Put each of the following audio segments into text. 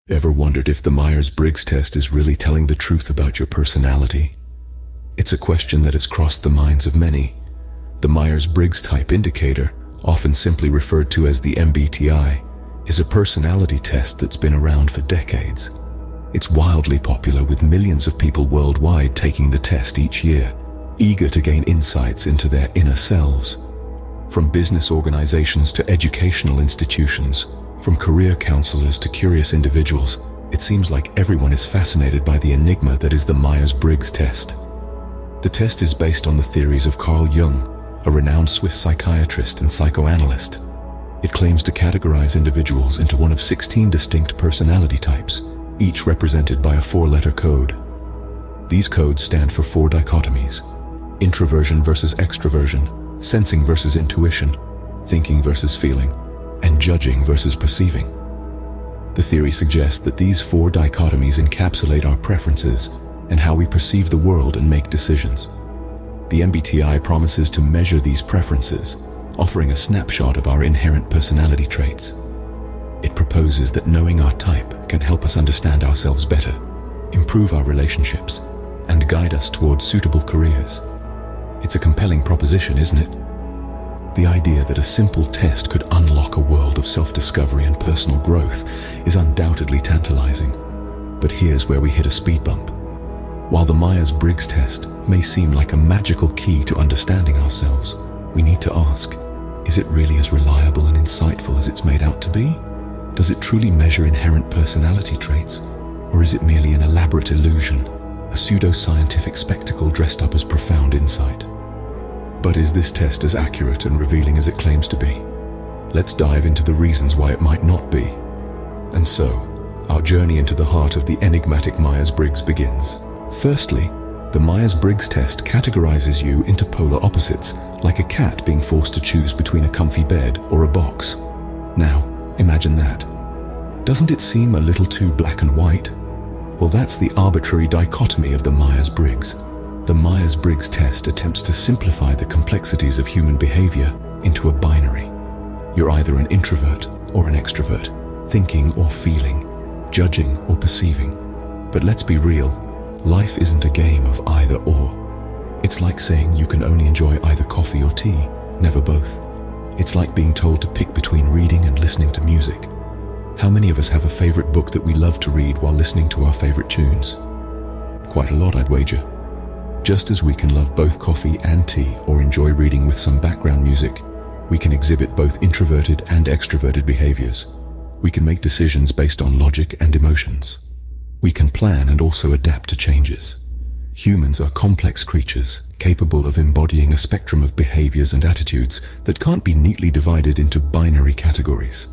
Ever wondered if the Myers-Briggs test is really telling the truth about your personality? It's a question that has crossed the minds of many. The Myers-Briggs type indicator, often simply referred to as the MBTI, is a personality test that's been around for decades. It's wildly popular, with millions of people worldwide taking the test each year, eager to gain insights into their inner selves. From business organizations to educational institutions, from career counselors to curious individuals, it seems like everyone is fascinated by the enigma that is the Myers-Briggs test. The test is based on the theories of Carl Jung, a renowned Swiss psychiatrist and psychoanalyst. It claims to categorize individuals into one of 16 distinct personality types, each represented by a 4-letter code. These codes stand for 4 dichotomies: introversion versus extroversion, sensing versus intuition, thinking versus feeling, and judging versus perceiving. The theory suggests that these 4 dichotomies encapsulate our preferences and how we perceive the world and make decisions. The MBTI promises to measure these preferences, offering a snapshot of our inherent personality traits. It proposes that knowing our type can help us understand ourselves better, improve our relationships, and guide us towards suitable careers. It's a compelling proposition, isn't it? The idea that a simple test could unlock a world of self-discovery and personal growth is undoubtedly tantalizing. But here's where we hit a speed bump. While the Myers-Briggs test may seem like a magical key to understanding ourselves, we need to ask, is it really as reliable and insightful as it's made out to be? Does it truly measure inherent personality traits? Or is it merely an elaborate illusion, a pseudo-scientific spectacle dressed up as profound insight? But is this test as accurate and revealing as it claims to be? Let's dive into the reasons why it might not be. And so, our journey into the heart of the enigmatic Myers-Briggs begins. Firstly, the Myers-Briggs test categorizes you into polar opposites, like a cat being forced to choose between a comfy bed or a box. Now, imagine that. Doesn't it seem a little too black and white? Well, that's the arbitrary dichotomy of the Myers-Briggs. The Myers-Briggs test attempts to simplify the complexities of human behavior into a binary. You're either an introvert or an extrovert, thinking or feeling, judging or perceiving. But let's be real, life isn't a game of either or. It's like saying you can only enjoy either coffee or tea, never both. It's like being told to pick between reading and listening to music. How many of us have a favorite book that we love to read while listening to our favorite tunes? Quite a lot, I'd wager. Just as we can love both coffee and tea or enjoy reading with some background music, we can exhibit both introverted and extroverted behaviors. We can make decisions based on logic and emotions. We can plan and also adapt to changes. Humans are complex creatures, capable of embodying a spectrum of behaviors and attitudes that can't be neatly divided into binary categories.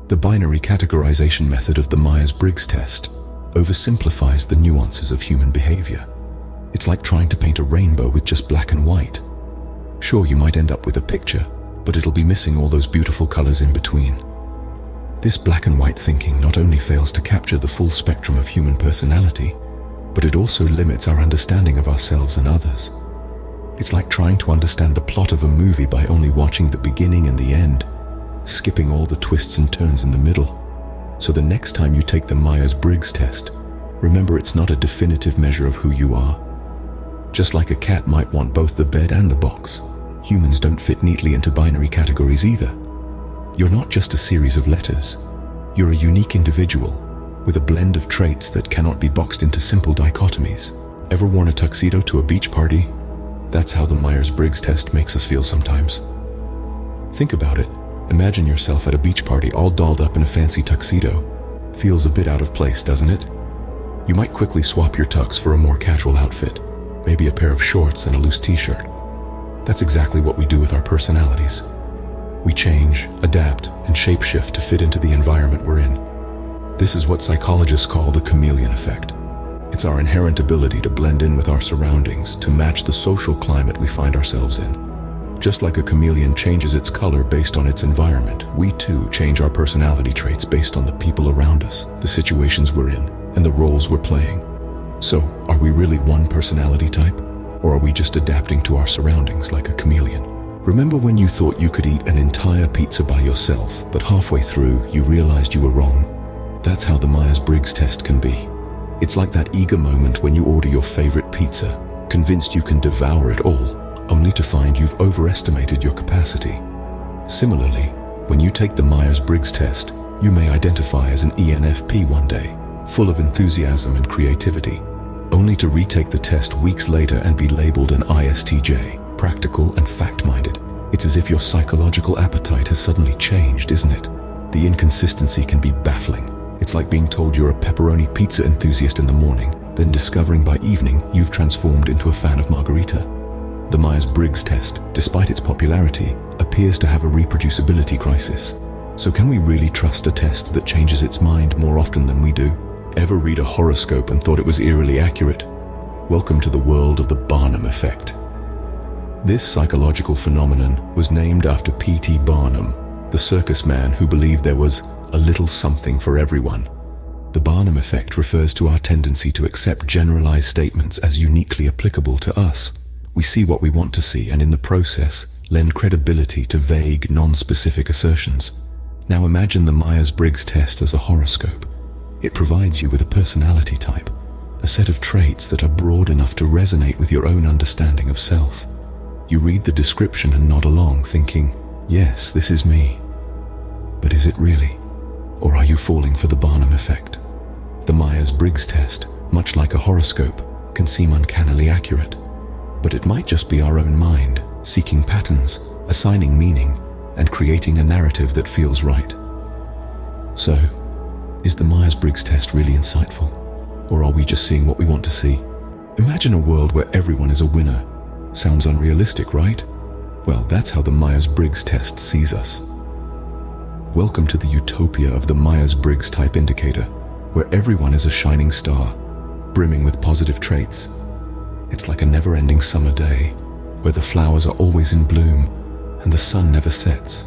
The binary categorization method of the Myers-Briggs test oversimplifies the nuances of human behavior. It's like trying to paint a rainbow with just black and white. Sure, you might end up with a picture, but it'll be missing all those beautiful colors in between. This black and white thinking not only fails to capture the full spectrum of human personality, but it also limits our understanding of ourselves and others. It's like trying to understand the plot of a movie by only watching the beginning and the end, skipping all the twists and turns in the middle. So the next time you take the Myers-Briggs test, remember it's not a definitive measure of who you are. Just like a cat might want both the bed and the box, humans don't fit neatly into binary categories either. You're not just a series of letters. You're a unique individual with a blend of traits that cannot be boxed into simple dichotomies. Ever worn a tuxedo to a beach party? That's how the Myers-Briggs test makes us feel sometimes. Think about it. Imagine yourself at a beach party all dolled up in a fancy tuxedo. Feels a bit out of place, doesn't it? You might quickly swap your tux for a more casual outfit, maybe a pair of shorts and a loose t-shirt. That's exactly what we do with our personalities. We change, adapt, and shapeshift to fit into the environment we're in. This is what psychologists call the Chameleon Effect. It's our inherent ability to blend in with our surroundings to match the social climate we find ourselves in. Just like a chameleon changes its color based on its environment, we too change our personality traits based on the people around us, the situations we're in, and the roles we're playing. So, are we really one personality type? Or are we just adapting to our surroundings like a chameleon? Remember when you thought you could eat an entire pizza by yourself, but halfway through you realized you were wrong? That's how the Myers-Briggs test can be. It's like that eager moment when you order your favorite pizza, convinced you can devour it all, only to find you've overestimated your capacity. Similarly, when you take the Myers-Briggs test, you may identify as an ENFP one day, full of enthusiasm and creativity, only to retake the test weeks later and be labeled an ISTJ, practical and fact-minded. It's as if your psychological appetite has suddenly changed, isn't it? The inconsistency can be baffling. It's like being told you're a pepperoni pizza enthusiast in the morning, then discovering by evening you've transformed into a fan of margarita. The Myers-Briggs test, despite its popularity, appears to have a reproducibility crisis. So can we really trust a test that changes its mind more often than we do? Ever read a horoscope and thought it was eerily accurate? Welcome to the world of the Barnum Effect. This psychological phenomenon was named after P.T. Barnum, the circus man who believed there was a little something for everyone. The Barnum Effect refers to our tendency to accept generalized statements as uniquely applicable to us. We see what we want to see and in the process lend credibility to vague, non-specific assertions. Now imagine the Myers-Briggs test as a horoscope. It provides you with a personality type, a set of traits that are broad enough to resonate with your own understanding of self. You read the description and nod along, thinking, yes, this is me. But is it really? Or are you falling for the Barnum Effect? The Myers-Briggs test, much like a horoscope, can seem uncannily accurate. But it might just be our own mind, seeking patterns, assigning meaning, and creating a narrative that feels right. So, is the Myers-Briggs test really insightful? Or are we just seeing what we want to see? Imagine a world where everyone is a winner. Sounds unrealistic, right? Well, that's how the Myers-Briggs test sees us. Welcome to the utopia of the Myers-Briggs type indicator, where everyone is a shining star, brimming with positive traits. It's like a never-ending summer day, where the flowers are always in bloom and the sun never sets.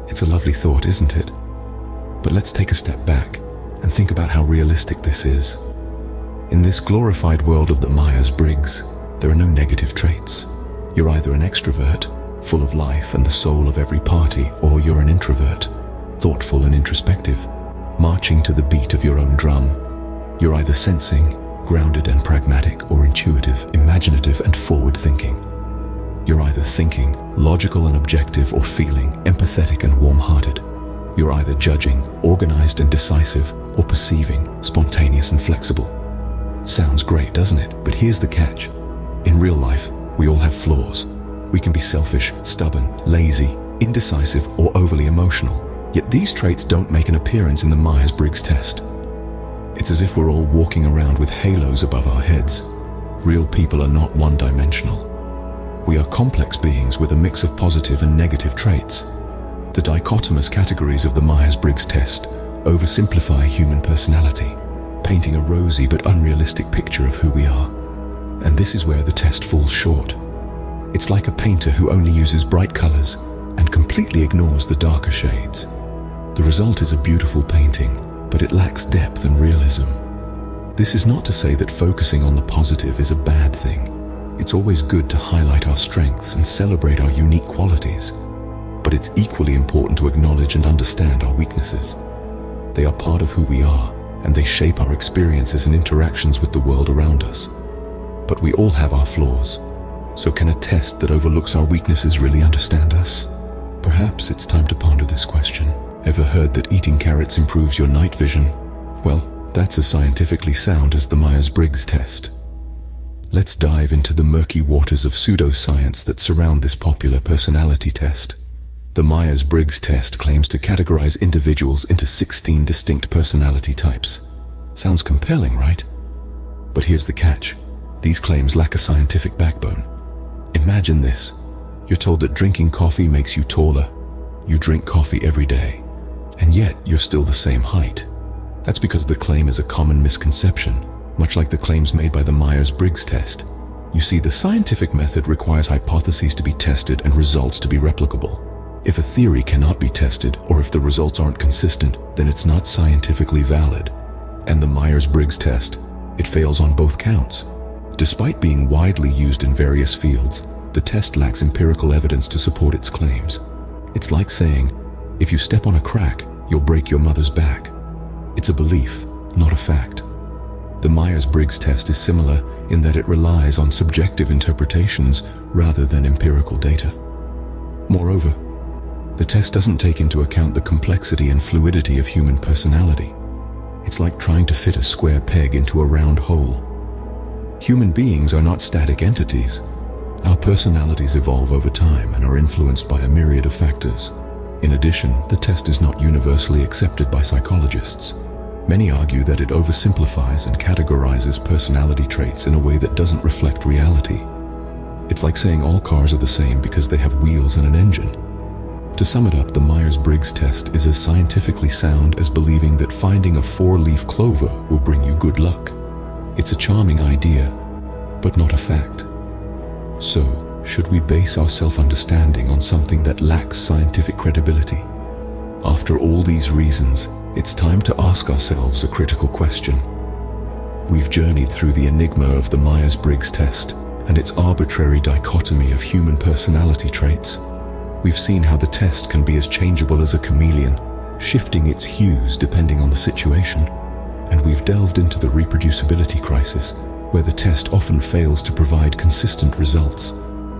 It's a lovely thought, isn't it? But let's take a step back and think about how realistic this is. In this glorified world of the Myers-Briggs, there are no negative traits. You're either an extrovert, full of life and the soul of every party, or you're an introvert, thoughtful and introspective, marching to the beat of your own drum. You're either sensing, grounded and pragmatic, or intuitive, imaginative and forward-thinking. You're either thinking, logical and objective, or feeling, empathetic and warm-hearted. You're either judging, organized and decisive, or perceiving, spontaneous and flexible. Sounds great, doesn't it? But here's the catch. In real life, we all have flaws. We can be selfish, stubborn, lazy, indecisive, or overly emotional. Yet these traits don't make an appearance in the Myers-Briggs test. It's as if we're all walking around with halos above our heads. Real people are not one-dimensional. We are complex beings with a mix of positive and negative traits. The dichotomous categories of the Myers-Briggs test oversimplify human personality, painting a rosy but unrealistic picture of who we are. And this is where the test falls short. It's like a painter who only uses bright colors and completely ignores the darker shades. The result is a beautiful painting, but it lacks depth and realism. This is not to say that focusing on the positive is a bad thing. It's always good to highlight our strengths and celebrate our unique qualities. But it's equally important to acknowledge and understand our weaknesses. They are part of who we are, and they shape our experiences and interactions with the world around us. But we all have our flaws. So can a test that overlooks our weaknesses really understand us? Perhaps it's time to ponder this question. Ever heard that eating carrots improves your night vision? Well, that's as scientifically sound as the Myers-Briggs test. Let's dive into the murky waters of pseudoscience that surround this popular personality test. The Myers-Briggs test claims to categorize individuals into 16 distinct personality types. Sounds compelling, right? But here's the catch. These claims lack a scientific backbone. Imagine this. You're told that drinking coffee makes you taller. You drink coffee every day, and yet you're still the same height. That's because the claim is a common misconception, much like the claims made by the Myers-Briggs test. You see, the scientific method requires hypotheses to be tested and results to be replicable. If a theory cannot be tested, or if the results aren't consistent, then it's not scientifically valid. And the Myers-Briggs test, it fails on both counts. Despite being widely used in various fields, the test lacks empirical evidence to support its claims. It's like saying, if you step on a crack, you'll break your mother's back. It's a belief, not a fact. The Myers-Briggs test is similar in that it relies on subjective interpretations rather than empirical data. Moreover, the test doesn't take into account the complexity and fluidity of human personality. It's like trying to fit a square peg into a round hole. Human beings are not static entities. Our personalities evolve over time and are influenced by a myriad of factors. In addition, the test is not universally accepted by psychologists. Many argue that it oversimplifies and categorizes personality traits in a way that doesn't reflect reality. It's like saying all cars are the same because they have wheels and an engine. To sum it up, the Myers-Briggs test is as scientifically sound as believing that finding a four-leaf clover will bring you good luck. It's a charming idea, but not a fact. So, should we base our self-understanding on something that lacks scientific credibility? After all these reasons, it's time to ask ourselves a critical question. We've journeyed through the enigma of the Myers-Briggs test and its arbitrary dichotomy of human personality traits. We've seen how the test can be as changeable as a chameleon, shifting its hues depending on the situation. And we've delved into the reproducibility crisis, where the test often fails to provide consistent results,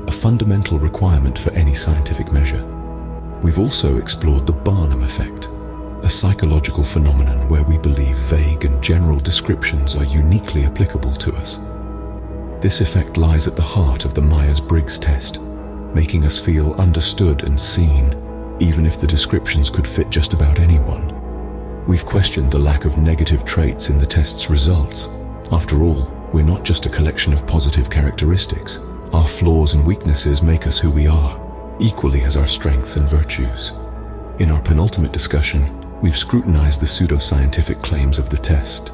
a fundamental requirement for any scientific measure. We've also explored the Barnum Effect, a psychological phenomenon where we believe vague and general descriptions are uniquely applicable to us. This effect lies at the heart of the Myers-Briggs test, making us feel understood and seen, even if the descriptions could fit just about anyone. We've questioned the lack of negative traits in the test's results. After all, we're not just a collection of positive characteristics. Our flaws and weaknesses make us who we are, equally as our strengths and virtues. In our penultimate discussion, we've scrutinized the pseudoscientific claims of the test.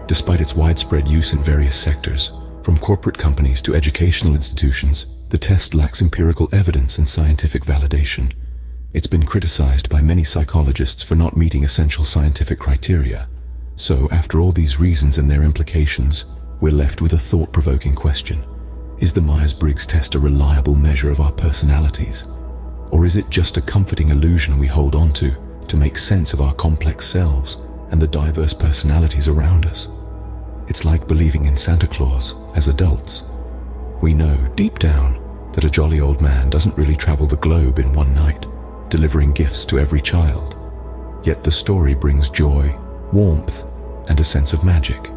Despite its widespread use in various sectors, from corporate companies to educational institutions, the test lacks empirical evidence and scientific validation. It's been criticized by many psychologists for not meeting essential scientific criteria. So, after all these reasons and their implications, we're left with a thought-provoking question. Is the Myers-Briggs test a reliable measure of our personalities? Or is it just a comforting illusion we hold on to make sense of our complex selves and the diverse personalities around us? It's like believing in Santa Claus as adults. We know, deep down, that a jolly old man doesn't really travel the globe in one night, delivering gifts to every child. Yet the story brings joy, warmth, and a sense of magic.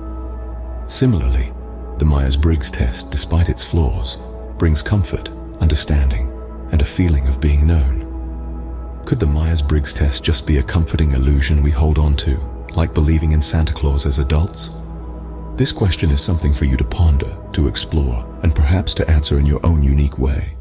Similarly, the Myers-Briggs test, despite its flaws, brings comfort, understanding, and a feeling of being known. Could the Myers-Briggs test just be a comforting illusion we hold on to, like believing in Santa Claus as adults? This question is something for you to ponder, to explore, and perhaps to answer in your own unique way.